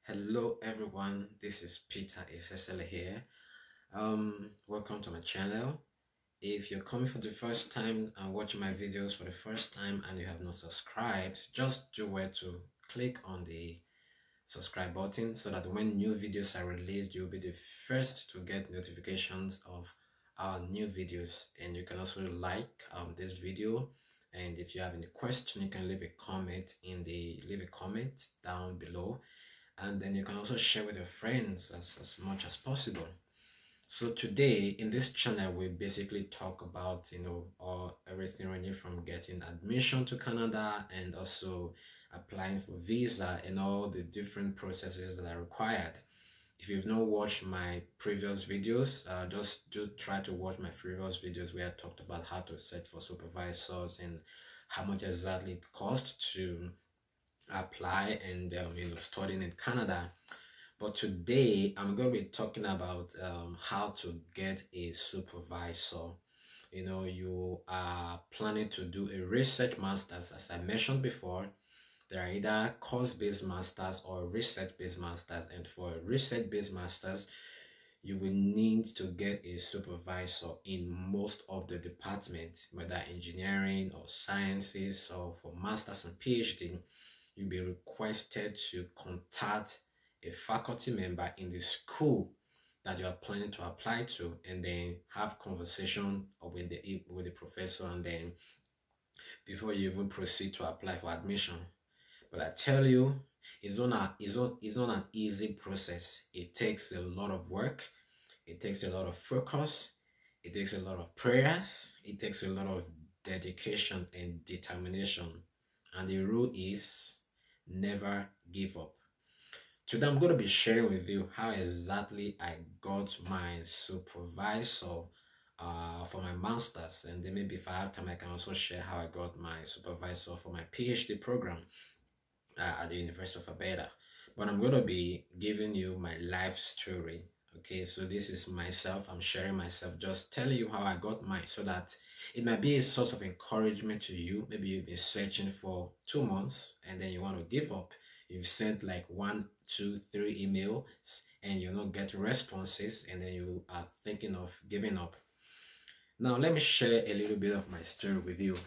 Hello everyone, this is Peter SSL here. Welcome to my channel. If you're coming for the first time and watching my videos for the first time and you have not subscribed, just do where to click on the subscribe button so that when new videos are released, you'll be the first to get notifications of our new videos. And you can also like this video, and if you have any question, you can leave a comment down below, and then you can also share with your friends as much as possible. So today in this channel we basically talk about everything ranging from getting admission to Canada and also applying for visa and all the different processes that are required. If you've not watched my previous videos, just do try to watch my previous videos where I talked about how to search for supervisors and how much exactly it costs to apply and studying in Canada. But today I'm going to be talking about how to get a supervisor. You are planning to do a research master's. As I mentioned before, there are either course-based masters or research-based masters, and for a research-based masters you will need to get a supervisor in most of the departments, whether engineering or sciences, or for masters and PhD you'll be requested to contact a faculty member in the school that you are planning to apply to, and then have conversation with the professor, and then before you even proceed to apply for admission. But I tell you, it's not an easy process. It takes a lot of work, it takes a lot of focus, it takes a lot of prayers, it takes a lot of dedication and determination. And the rule is never give up. Today I'm going to be sharing with you how exactly I got my supervisor for my master's, and then maybe if I have time I can also share how I got my supervisor for my PhD program at the University of Alberta. But I'm going to be giving you my life story. Okay, so this is myself. I'm sharing myself, just telling you how I got mine, so that it might be a source of encouragement to you. Maybe you've been searching for 2 months and then you want to give up. You've sent like 1, 2, 3 emails and you don't get responses, and then you are thinking of giving up. Now let me share a little bit of my story with you.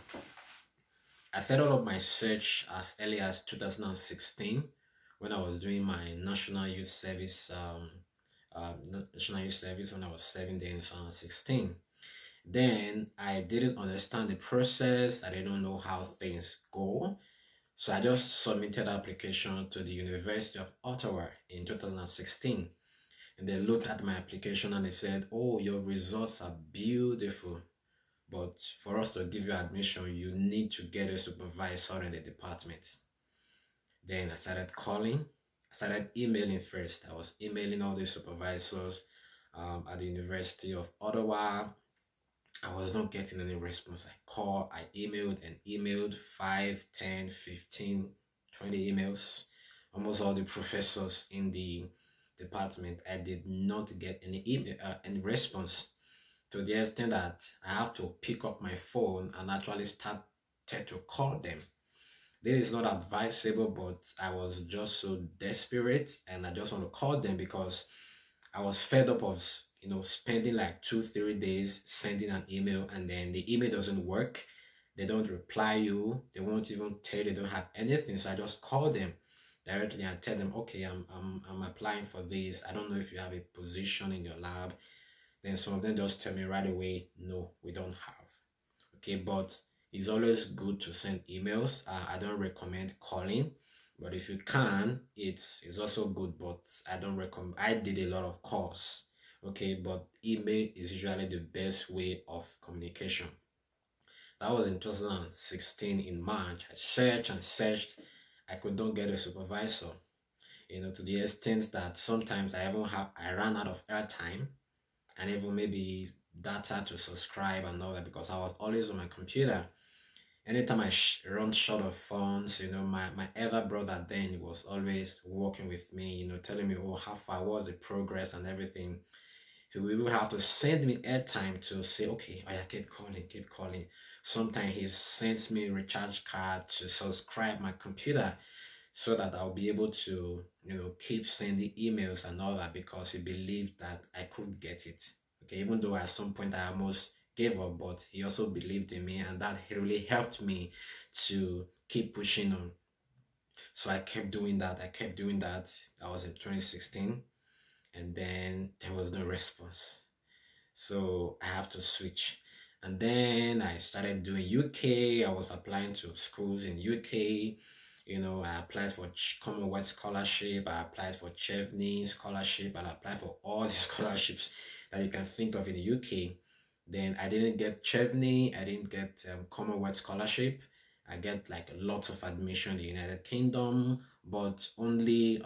I started up my search as early as 2016 when I was doing my National Youth Service when I was serving there in 2016. Then I didn't understand the process. I didn't know how things go. So I just submitted an application to the University of Ottawa in 2016. And they looked at my application and they said, "Oh, your results are beautiful, but for us to give you admission, you need to get a supervisor in the department." Then I started calling. I started emailing first. I was emailing all the supervisors at the University of Ottawa. I was not getting any response. I called, I emailed 5, 10, 15, 20 emails. Almost all the professors in the department. I did not get any email, any response, to the extent that I have to pick up my phone and actually started to call them. This is not advisable, but I was just so desperate and I just want to call them because I was fed up of spending like 2-3 days sending an email, and then the email doesn't work. They don't reply you. They won't even tell you they don't have anything. So I just call them directly and tell them, okay, I'm applying for this. I don't know if you have a position in your lab. Then some of them just tell me right away, no, we don't have. Okay, but it's always good to send emails. I don't recommend calling, but if you can, it's also good, but I don't recommend. I did a lot of calls. Okay, but email is usually the best way of communication. That was in 2016 in March. I searched and searched. I could not get a supervisor, to the extent that sometimes I ran out of airtime and even maybe data to subscribe and all that, because I was always on my computer. Anytime I run short of funds, my elder brother then was always working with me, telling me, oh, how far was the progress and everything. He will have to send me airtime to say, okay, I keep calling. Sometimes he sends me a recharge card to subscribe my computer. so that I'll be able to, keep sending emails and all that, because he believed that I could get it. Okay, even though at some point I almost gave up, but he also believed in me, and that really helped me to keep pushing on. So I kept doing that. I kept doing that. That was in 2016, and then there was no response. So I have to switch. And then I started doing UK. I was applying to schools in UK. I applied for Commonwealth Scholarship. I applied for Chevening Scholarship, and I applied for all the scholarships that you can think of in the UK. Then I didn't get Chevening. I didn't get Commonwealth Scholarship. I get like lots of admission in the United Kingdom, but only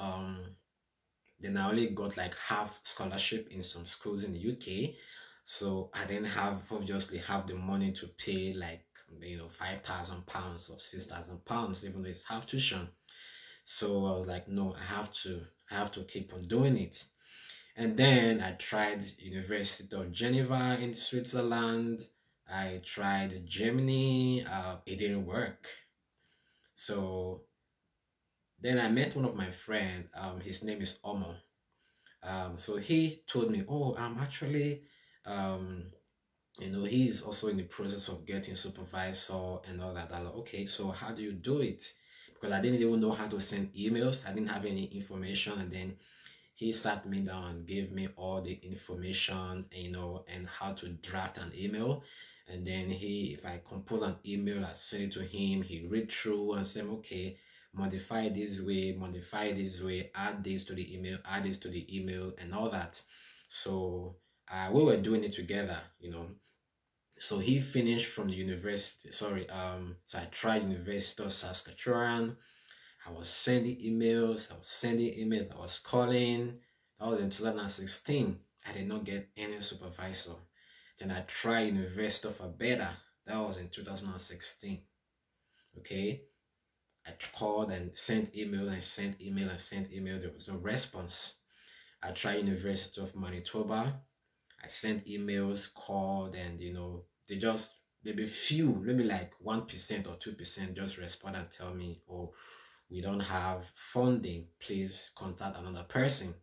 then I only got like half scholarship in some schools in the UK. So I didn't obviously have the money to pay like, £5,000 or £6,000, even though it's half tuition. So I was like, no, I have to keep on doing it. And then I tried University of Geneva in Switzerland. I tried Germany. It didn't work. So then I met one of my friends. His name is Omo. So he told me, oh, I'm actually, he's also in the process of getting supervisor and all that. I'm like, okay, so how do you do it? Because I didn't even know how to send emails. I didn't have any information. And then he sat me down and gave me all the information, and how to draft an email. And then if I compose an email, I send it to him. He read through and said, okay, modify this way, add this to the email, add this to the email, and all that. So we were doing it together, So he finished from the university. So I tried University of Saskatchewan. I was sending emails, I was calling. That was in 2016. I did not get any supervisor. Then I tried University of Alberta. That was in 2016. Okay. I called and sent email and sent email and sent email. There was no response. I tried University of Manitoba. I sent emails, called, and they just maybe like 1% or 2% just respond and tell me, oh, we don't have funding, please contact another person.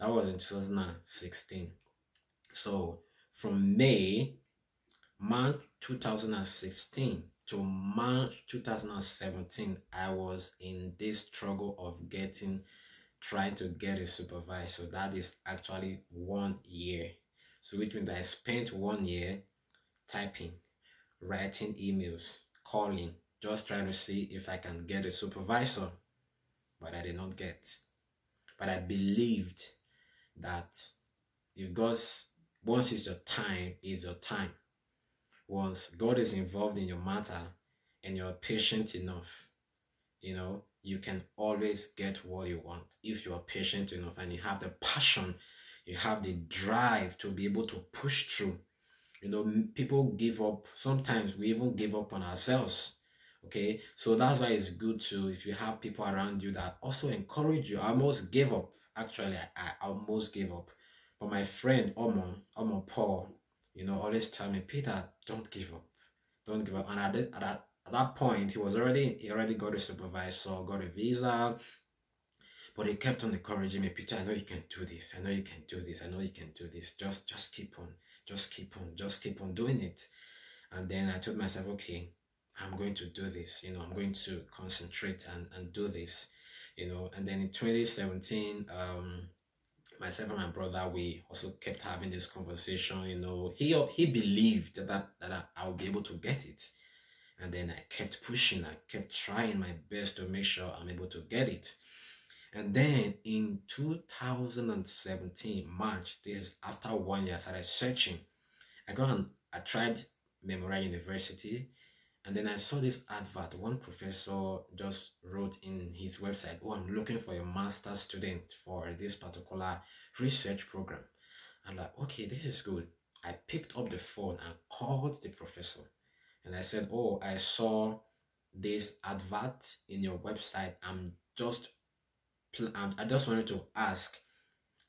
That was in 2016. So from March 2016 to March 2017, I was in this struggle of trying to get a supervisor. That is actually 1 year. So which means I spent 1 year typing, writing emails, calling, just trying to see if I can get a supervisor. But I did not get. But I believed that once it's your time, it's your time. Once God is involved in your matter and you're patient enough, you can always get what you want if you're patient enough and you have the passion, you have the drive to be able to push through. People give up. Sometimes we even give up on ourselves. Okay, so that's why it's good if you have people around you that also encourage you. I almost gave up. Actually, I almost gave up. But my friend Omo Paul, always tell me, Peter, don't give up. Don't give up. And at that point, he already got a supervisor, got a visa. But he kept on encouraging me, Peter, I know you can do this. I know you can do this. I know you can do this. Just keep on. Just keep on doing it. And then I told myself, okay, I'm going to do this. I'm going to concentrate and do this. And then in 2017, myself and my brother, we also kept having this conversation. He believed that I would be able to get it. And then I kept pushing. I kept trying my best to make sure I'm able to get it. And then in 2017, March, this is after 1 year, I started searching. I tried Memorial University, and then I saw this advert. One professor just wrote in his website, oh, I'm looking for a master's student for this particular research program. I'm like, okay, this is good. I picked up the phone and called the professor. And I said, oh, I saw this advert in your website. I just wanted to ask,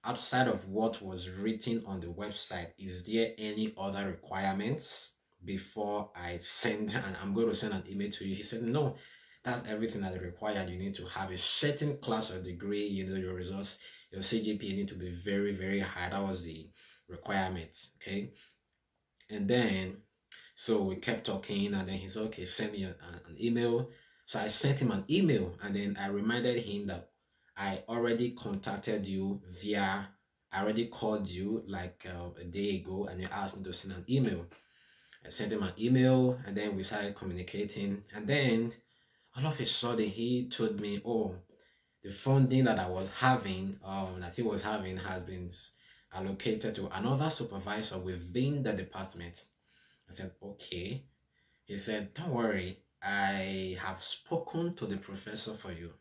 outside of what was written on the website, is there any other requirements before I send, and I'm going to send an email to you? He said, no, That's everything that is required. You need to have a certain class or degree. Your results, your CGPA need to be very, very high. That was the requirement. Okay. And then, so we kept talking, and then he said, okay, send me an email. So I sent him an email, and then I reminded him that I already contacted you I already called you like a day ago, and you asked me to send an email. I sent him an email, and then we started communicating. And then all of a sudden, he told me, oh, the funding that I was having, that he was having, has been allocated to another supervisor within the department. I said, okay. He said, don't worry, I have spoken to the professor for you.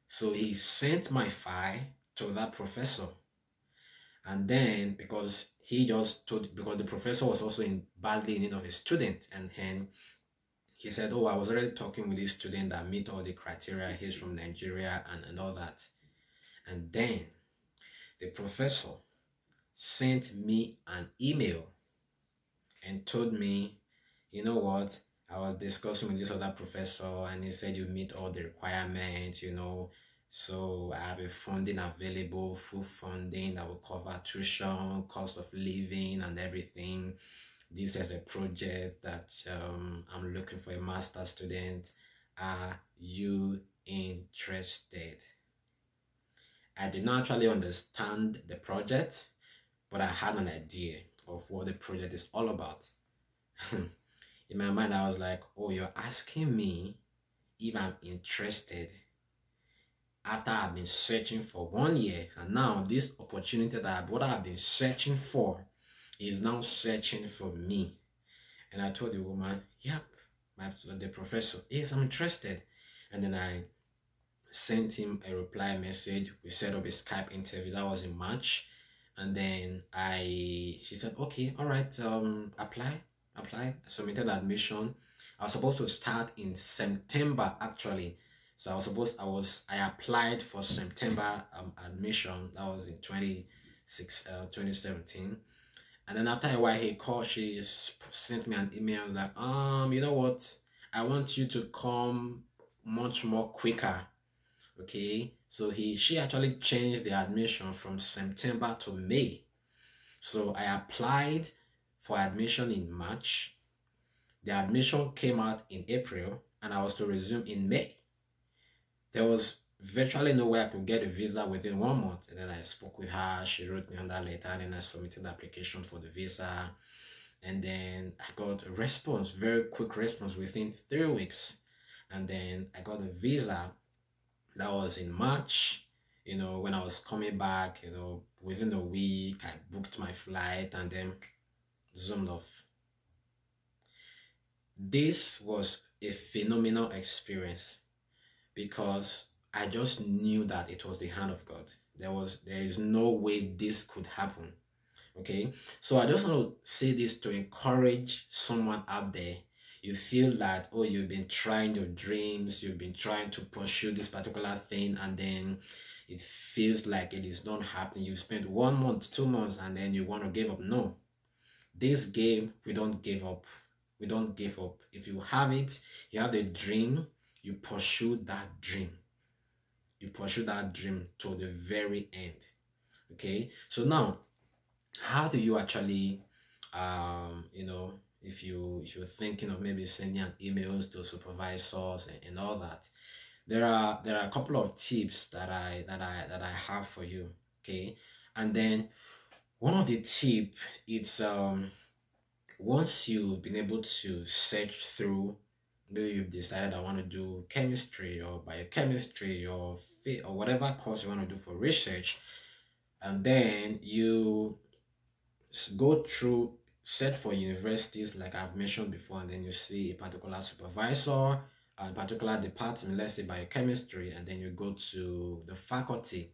So he sent my file to that professor. And then because the professor was also badly in need of a student, and then he said, oh, I was already talking with this student that meet all the criteria. He's from Nigeria and all that. And then the professor sent me an email and told me, you know what, I was discussing with this other professor, and he said you meet all the requirements, so I have a funding available, full funding that will cover tuition, cost of living and everything. This is a project that I'm looking for a master's student. Are you interested? I did not actually understand the project, but I had an idea of what the project is all about. In my mind, I was like, oh, you're asking me if I'm interested after I've been searching for 1 year, and now this opportunity that what I've been searching for is now searching for me. And I told the woman, yep, the professor, yes, I'm interested. And then I sent him a reply message. We set up a Skype interview. That was in March. And then she said, okay, all right, apply. I submitted admission. I was supposed to start in September actually. So I applied for September admission. That was in 2017. And then after a while, she sent me an email like, you know what? I want you to come much more quicker. Okay. So she actually changed the admission from September to May. So I applied for admission in March. The admission came out in April, and I was to resume in May. There was virtually no way I could get a visa within 1 month. And then I spoke with her. She wrote me on that letter, and then I submitted the application for the visa. And then I got a response, very quick response within 3 weeks. And then I got a visa. That was in March. When I was coming back, within a week, I booked my flight and then zoomed off. This was a phenomenal experience, because I just knew that it was the hand of God. There is no way this could happen. Okay, so I just want to say this to encourage someone out there. You feel that, oh, you've been trying your dreams, you've been trying to pursue this particular thing, and then it feels like it is not happening. You spent 1 month, 2 months, and then you want to give up. No, this game, we don't give up. We don't give up. If you have it, you have the dream, you pursue that dream. You pursue that dream to the very end. Okay, so now, how do you actually, if you're thinking of maybe sending an emails to supervisors and all that, there are a couple of tips that I have for you. Okay, and then one of the tips, it's once you've been able to search through, maybe you've decided I want to do chemistry or biochemistry or whatever course you want to do for research, and then you go through, search for universities like I've mentioned before, and then you see a particular supervisor, a particular department, let's say biochemistry, and then you go to the faculty.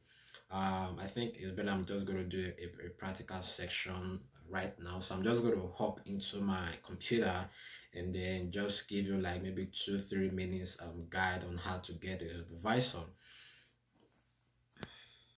I think it's better, I'm just going to do a practical section right now. So I'm just going to hop into my computer and then just give you like maybe 2-3 minutes guide on how to get a supervisor.